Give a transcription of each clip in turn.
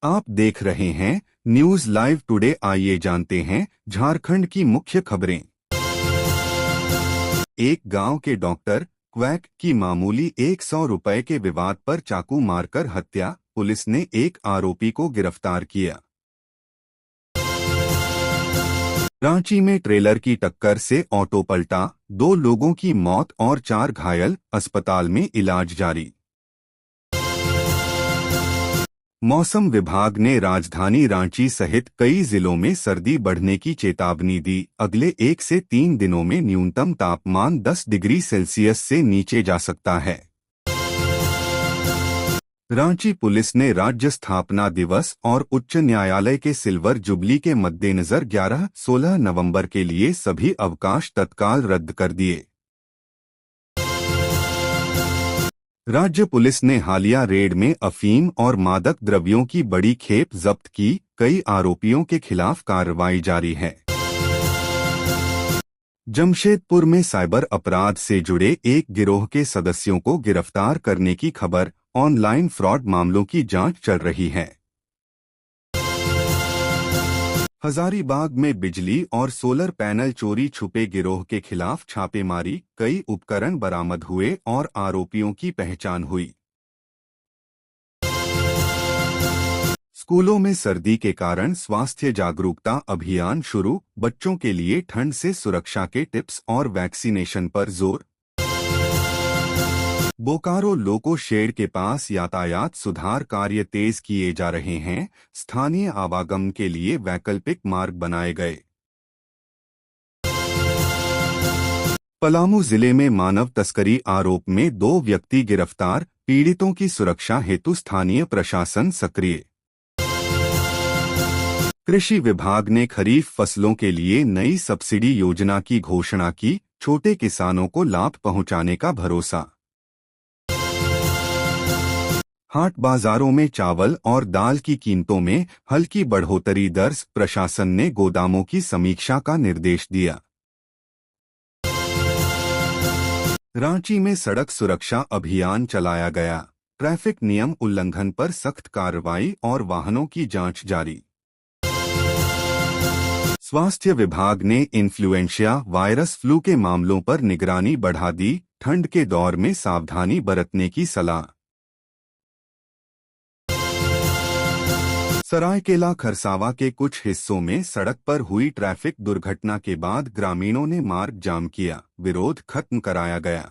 आप देख रहे हैं न्यूज लाइव टुडे। आइए जानते हैं झारखंड की मुख्य खबरें। एक गांव के डॉक्टर क्वैक की मामूली 100 रुपए के विवाद पर चाकू मारकर हत्या, पुलिस ने एक आरोपी को गिरफ्तार किया। रांची में ट्रेलर की टक्कर से ऑटो पलटा, 2 लोगों की मौत और 4 घायल, अस्पताल में इलाज जारी। मौसम विभाग ने राजधानी रांची सहित कई जिलों में सर्दी बढ़ने की चेतावनी दी। अगले 1 से 3 दिनों में न्यूनतम तापमान 10 डिग्री सेल्सियस से नीचे जा सकता है। रांची पुलिस ने राज्य स्थापना दिवस और उच्च न्यायालय के सिल्वर जुबली के मद्देनजर 11-16 नवंबर के लिए सभी अवकाश तत्काल रद्द कर दिए। राज्य पुलिस ने हालिया रेड में अफीम और मादक द्रव्यों की बड़ी खेप जब्त की, कई आरोपियों के खिलाफ कार्रवाई जारी है। जमशेदपुर में साइबर अपराध से जुड़े एक गिरोह के सदस्यों को गिरफ्तार करने की खबर। ऑनलाइन फ्रॉड मामलों की जांच चल रही है। हजारीबाग में बिजली और सोलर पैनल चोरी छुपे गिरोह के खिलाफ छापेमारी, कई उपकरण बरामद हुए और आरोपियों की पहचान हुई। स्कूलों में सर्दी के कारण स्वास्थ्य जागरूकता अभियान शुरू, बच्चों के लिए ठंड से सुरक्षा के टिप्स और वैक्सीनेशन पर जोर। बोकारो लोको शेड के पास यातायात सुधार कार्य तेज किए जा रहे हैं, स्थानीय आवागमन के लिए वैकल्पिक मार्ग बनाए गए। पलामू जिले में मानव तस्करी आरोप में 2 व्यक्ति गिरफ्तार, पीड़ितों की सुरक्षा हेतु स्थानीय प्रशासन सक्रिय। कृषि विभाग ने खरीफ फसलों के लिए नई सब्सिडी योजना की घोषणा की, छोटे किसानों को लाभ पहुंचाने का भरोसा। हाट बाजारों में चावल और दाल की कीमतों में हल्की बढ़ोतरी दर्ज, प्रशासन ने गोदामों की समीक्षा का निर्देश दिया। रांची में सड़क सुरक्षा अभियान चलाया गया, ट्रैफिक नियम उल्लंघन पर सख्त कार्रवाई और वाहनों की जांच जारी। स्वास्थ्य विभाग ने इन्फ्लुएंजा वायरस फ्लू के मामलों पर निगरानी बढ़ा दी, ठंड के दौर में सावधानी बरतने की सलाह। सरायकेला खरसावा के कुछ हिस्सों में सड़क पर हुई ट्रैफिक दुर्घटना के बाद ग्रामीणों ने मार्ग जाम किया, विरोध खत्म कराया गया।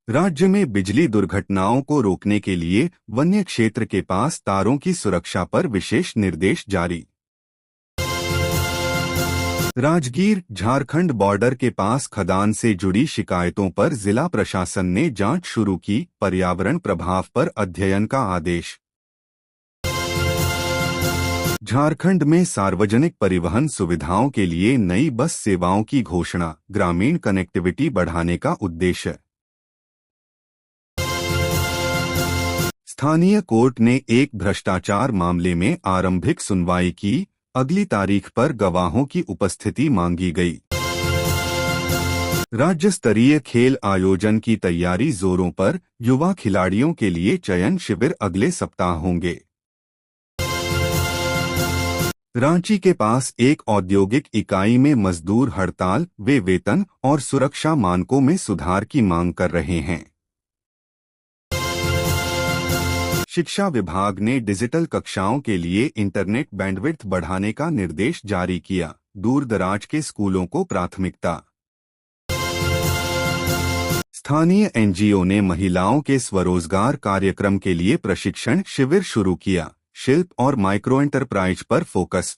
राज्य में बिजली दुर्घटनाओं को रोकने के लिए वन्य क्षेत्र के पास तारों की सुरक्षा पर विशेष निर्देश जारी। राजगीर झारखंड बॉर्डर के पास खदान से जुड़ी शिकायतों पर जिला प्रशासन ने जांच शुरू की, पर्यावरण प्रभाव पर अध्ययन का आदेश। झारखंड में सार्वजनिक परिवहन सुविधाओं के लिए नई बस सेवाओं की घोषणा, ग्रामीण कनेक्टिविटी बढ़ाने का उद्देश्य। स्थानीय कोर्ट ने एक भ्रष्टाचार मामले में आरंभिक सुनवाई की, अगली तारीख पर गवाहों की उपस्थिति मांगी गई। राज्य स्तरीय खेल आयोजन की तैयारी जोरों पर, युवा खिलाड़ियों के लिए चयन शिविर अगले सप्ताह होंगे। रांची के पास एक औद्योगिक इकाई में मजदूर हड़ताल, वे वेतन और सुरक्षा मानकों में सुधार की मांग कर रहे हैं। शिक्षा विभाग ने डिजिटल कक्षाओं के लिए इंटरनेट बैंडविड्थ बढ़ाने का निर्देश जारी किया, दूरदराज के स्कूलों को प्राथमिकता। स्थानीय एनजीओ ने महिलाओं के स्वरोजगार कार्यक्रम के लिए प्रशिक्षण शिविर शुरू किया, शिल्प और माइक्रो एंटरप्राइज पर फोकस।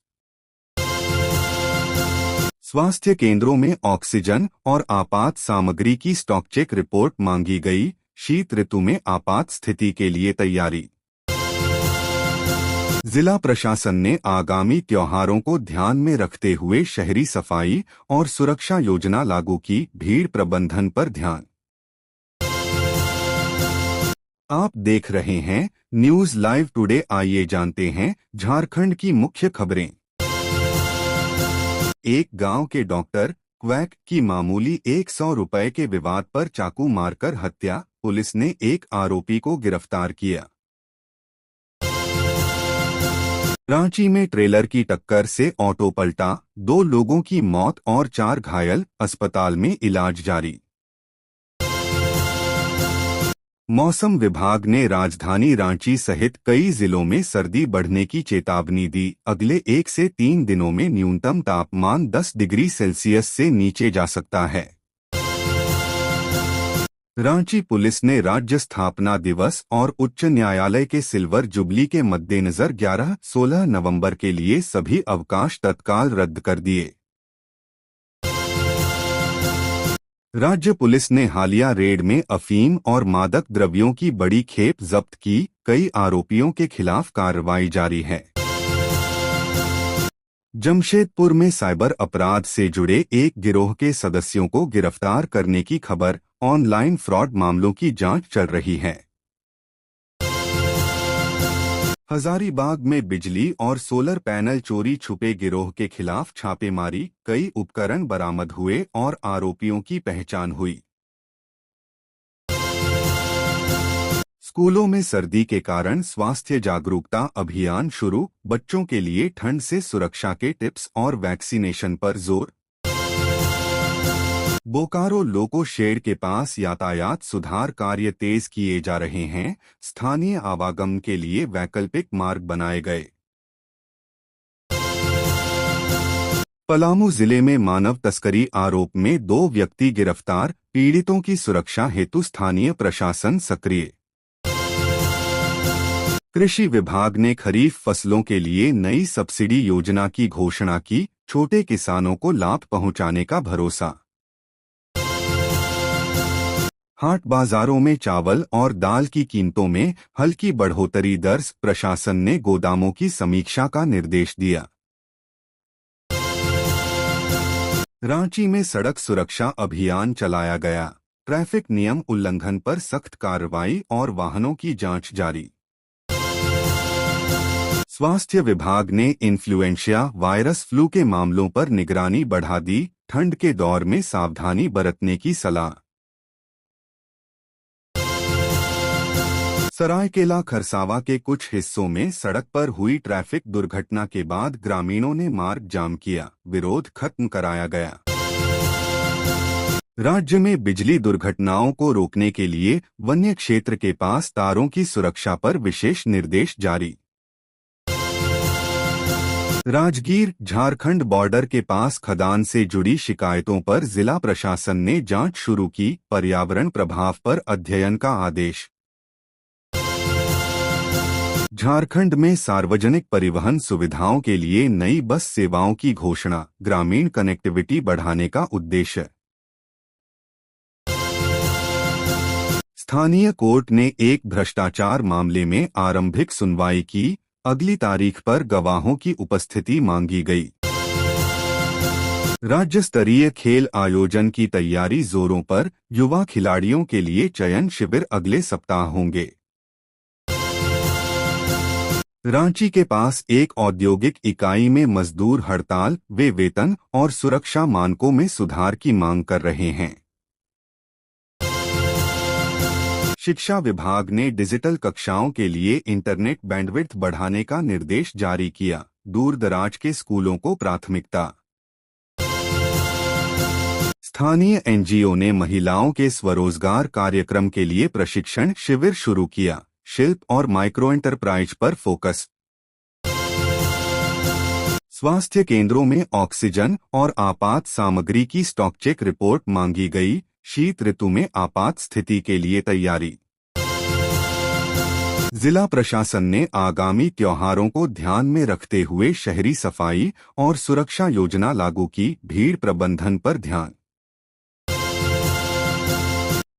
स्वास्थ्य केंद्रों में ऑक्सीजन और आपात सामग्री की स्टॉक चेक रिपोर्ट मांगी गई, शीत ऋतु में आपात स्थिति के लिए तैयारी। जिला प्रशासन ने आगामी त्योहारों को ध्यान में रखते हुए शहरी सफाई और सुरक्षा योजना लागू की, भीड़ प्रबंधन पर ध्यान। आप देख रहे हैं न्यूज लाइव टुडे। आइए जानते हैं झारखंड की मुख्य खबरें। एक गांव के डॉक्टर क्वैक की मामूली 100 रुपए के विवाद पर चाकू मारकर हत्या, पुलिस ने एक आरोपी को गिरफ्तार किया। रांची में ट्रेलर की टक्कर से ऑटो पलटा, 2 लोगों की मौत और 4 घायल, अस्पताल में इलाज जारी। मौसम विभाग ने राजधानी रांची सहित कई जिलों में सर्दी बढ़ने की चेतावनी दी। अगले 1 से 3 दिनों में न्यूनतम तापमान 10 डिग्री सेल्सियस से नीचे जा सकता है। रांची पुलिस ने राज्य स्थापना दिवस और उच्च न्यायालय के सिल्वर जुबली के मद्देनजर 11-16 नवंबर के लिए सभी अवकाश तत्काल रद्द कर दिए। राज्य पुलिस ने हालिया रेड में अफीम और मादक द्रव्यों की बड़ी खेप जब्त की, कई आरोपियों के खिलाफ कार्रवाई जारी है। जमशेदपुर में साइबर अपराध से जुड़े एक गिरोह के सदस्यों को गिरफ्तार करने की खबर। ऑनलाइन फ्रॉड मामलों की जांच चल रही है। हजारीबाग में बिजली और सोलर पैनल चोरी छुपे गिरोह के खिलाफ छापेमारी, कई उपकरण बरामद हुए और आरोपियों की पहचान हुई। स्कूलों में सर्दी के कारण स्वास्थ्य जागरूकता अभियान शुरू, बच्चों के लिए ठंड से सुरक्षा के टिप्स और वैक्सीनेशन पर जोर। बोकारो लोको शेड के पास यातायात सुधार कार्य तेज किए जा रहे हैं, स्थानीय आवागमन के लिए वैकल्पिक मार्ग बनाए गए। पलामू जिले में मानव तस्करी आरोप में 2 व्यक्ति गिरफ्तार, पीड़ितों की सुरक्षा हेतु स्थानीय प्रशासन सक्रिय। कृषि विभाग ने खरीफ फसलों के लिए नई सब्सिडी योजना की घोषणा की, छोटे किसानों को लाभ पहुंचाने का भरोसा। हाट बाजारों में चावल और दाल की कीमतों में हल्की बढ़ोतरी दर्ज, प्रशासन ने गोदामों की समीक्षा का निर्देश दिया। रांची में सड़क सुरक्षा अभियान चलाया गया, ट्रैफिक नियम उल्लंघन पर सख्त कार्रवाई और वाहनों की जांच जारी। स्वास्थ्य विभाग ने इन्फ्लुएंजा वायरस फ्लू के मामलों पर निगरानी बढ़ा दी, ठंड के दौर में सावधानी बरतने की सलाह। सरायकेला खरसावां के कुछ हिस्सों में सड़क पर हुई ट्रैफिक दुर्घटना के बाद ग्रामीणों ने मार्ग जाम किया, विरोध खत्म कराया गया। राज्य में बिजली दुर्घटनाओं को रोकने के लिए वन्य क्षेत्र के पास तारों की सुरक्षा पर विशेष निर्देश जारी। राजगीर झारखंड बॉर्डर के पास खदान से जुड़ी शिकायतों पर जिला प्रशासन ने जांच शुरू की, पर्यावरण प्रभाव पर अध्ययन का आदेश। झारखंड में सार्वजनिक परिवहन सुविधाओं के लिए नई बस सेवाओं की घोषणा, ग्रामीण कनेक्टिविटी बढ़ाने का उद्देश्य। स्थानीय कोर्ट ने एक भ्रष्टाचार मामले में आरंभिक सुनवाई की, अगली तारीख पर गवाहों की उपस्थिति मांगी गई। राज्य स्तरीय खेल आयोजन की तैयारी जोरों पर, युवा खिलाड़ियों के लिए चयन शिविर अगले सप्ताह होंगे। रांची के पास एक औद्योगिक इकाई में मजदूर हड़ताल, वे वेतन और सुरक्षा मानकों में सुधार की मांग कर रहे हैं। शिक्षा विभाग ने डिजिटल कक्षाओं के लिए इंटरनेट बैंडविड्थ बढ़ाने का निर्देश जारी किया, दूर-दराज के स्कूलों को प्राथमिकता। स्थानीय एनजीओ ने महिलाओं के स्वरोजगार कार्यक्रम के लिए प्रशिक्षण शिविर शुरू किया, शिल्प और माइक्रो एंटरप्राइज पर फोकस। स्वास्थ्य केंद्रों में ऑक्सीजन और आपात सामग्री की स्टॉक चेक रिपोर्ट मांगी गई, शीत ऋतु में आपात स्थिति के लिए तैयारी। जिला प्रशासन ने आगामी त्योहारों को ध्यान में रखते हुए शहरी सफाई और सुरक्षा योजना लागू की, भीड़ प्रबंधन पर ध्यान।